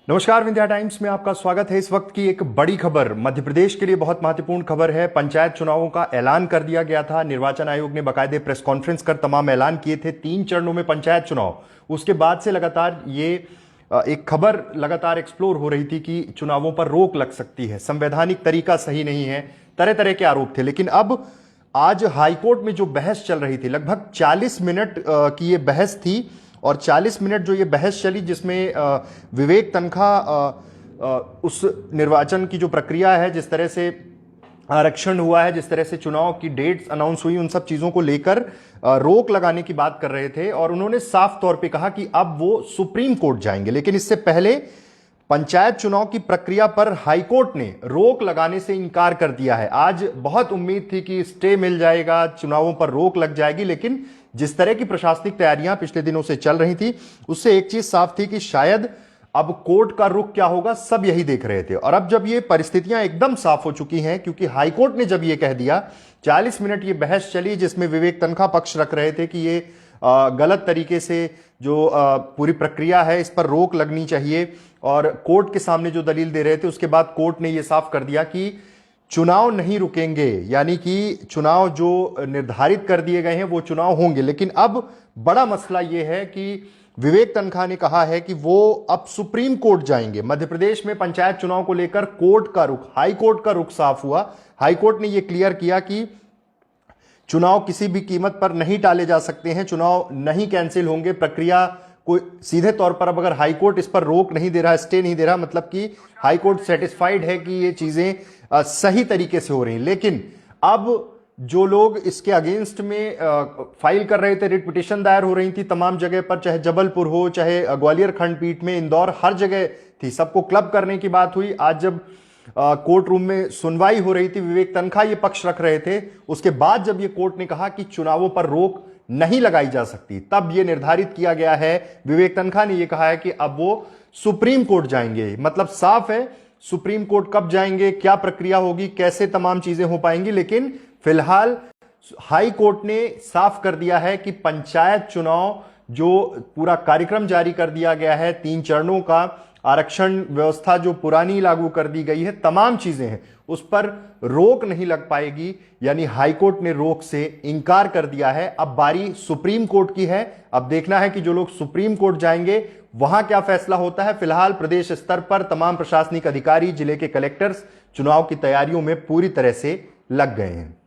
नमस्कार, विंध्या टाइम्स में आपका स्वागत है। इस वक्त की एक बड़ी खबर, मध्य प्रदेश के लिए बहुत महत्वपूर्ण खबर है। पंचायत चुनावों का ऐलान कर दिया गया था। निर्वाचन आयोग ने बाकायदे प्रेस कॉन्फ्रेंस कर तमाम ऐलान किए थे। 3 चरणों में पंचायत चुनाव। उसके बाद से लगातार ये एक खबर लगातार एक्सप्लोर हो रही थी कि चुनावों पर रोक लग सकती है, संवैधानिक तरीका सही नहीं है, तरह तरह के आरोप थे। लेकिन अब आज हाईकोर्ट में जो बहस चल रही थी, लगभग 40 मिनट की ये बहस थी। और 40 मिनट जो ये बहस चली, जिसमें विवेक तनखा उस निर्वाचन की जो प्रक्रिया है, जिस तरह से आरक्षण हुआ है, जिस तरह से चुनाव की डेट्स अनाउंस हुई, उन सब चीजों को लेकर रोक लगाने की बात कर रहे थे। और उन्होंने साफ तौर पे कहा कि अब वो सुप्रीम कोर्ट जाएंगे। लेकिन इससे पहले पंचायत चुनाव की प्रक्रिया पर हाईकोर्ट ने रोक लगाने से इनकार कर दिया है। आज बहुत उम्मीद थी कि स्टे मिल जाएगा, चुनावों पर रोक लग जाएगी। लेकिन जिस तरह की प्रशासनिक तैयारियां पिछले दिनों से चल रही थी, उससे एक चीज साफ थी कि शायद अब कोर्ट का रुख क्या होगा, सब यही देख रहे थे। और अब जब ये परिस्थितियां एकदम साफ हो चुकी हैं, क्योंकि हाईकोर्ट ने जब ये कह दिया, 40 मिनट ये बहस चली जिसमें विवेक तनखा पक्ष रख रहे थे कि ये गलत तरीके से जो पूरी प्रक्रिया है, इस पर रोक लगनी चाहिए, और कोर्ट के सामने जो दलील दे रहे थे, उसके बाद कोर्ट ने यह साफ कर दिया कि चुनाव नहीं रुकेंगे, यानी कि चुनाव जो निर्धारित कर दिए गए हैं वो चुनाव होंगे। लेकिन अब बड़ा मसला यह है कि विवेक तनखा ने कहा है कि वो अब सुप्रीम कोर्ट जाएंगे। मध्य प्रदेश में पंचायत चुनाव को लेकर कोर्ट का रुख, हाई कोर्ट का रुख साफ हुआ। हाई कोर्ट ने यह क्लियर किया कि चुनाव किसी भी कीमत पर नहीं टाले जा सकते हैं, चुनाव नहीं कैंसिल होंगे। प्रक्रिया कोई सीधे तौर पर, अब अगर हाईकोर्ट इस पर रोक नहीं दे रहा, स्टे नहीं दे रहा, मतलब कि हाईकोर्ट सेटिस्फाइड है कि ये चीजें सही तरीके से हो रही। लेकिन अब जो लोग इसके अगेंस्ट में फाइल कर रहे थे, रिट पिटीशन दायर हो रही थी तमाम जगह पर, चाहे जबलपुर हो, चाहे ग्वालियर खंडपीठ में, इंदौर, हर जगह थी, सबको क्लब करने की बात हुई। आज जब कोर्ट रूम में सुनवाई हो रही थी, विवेक तनखा ये पक्ष रख रहे थे। उसके बाद जब ये कोर्ट ने कहा कि चुनावों पर रोक नहीं लगाई जा सकती, तब यह निर्धारित किया गया है। विवेक तनखा ने यह कहा है कि अब वो सुप्रीम कोर्ट जाएंगे। मतलब साफ है, सुप्रीम कोर्ट कब जाएंगे, क्या प्रक्रिया होगी, कैसे तमाम चीजें हो पाएंगी। लेकिन फिलहाल हाई कोर्ट ने साफ कर दिया है कि पंचायत चुनाव जो पूरा कार्यक्रम जारी कर दिया गया है, 3 चरणों का आरक्षण व्यवस्था जो पुरानी लागू कर दी गई है, तमाम चीजें हैं, उस पर रोक नहीं लग पाएगी। यानी हाईकोर्ट ने रोक से इंकार कर दिया है। अब बारी सुप्रीम कोर्ट की है। अब देखना है कि जो लोग सुप्रीम कोर्ट जाएंगे वहां क्या फैसला होता है। फिलहाल प्रदेश स्तर पर तमाम प्रशासनिक अधिकारी, जिले के कलेक्टर्स चुनाव की तैयारियों में पूरी तरह से लग गए हैं।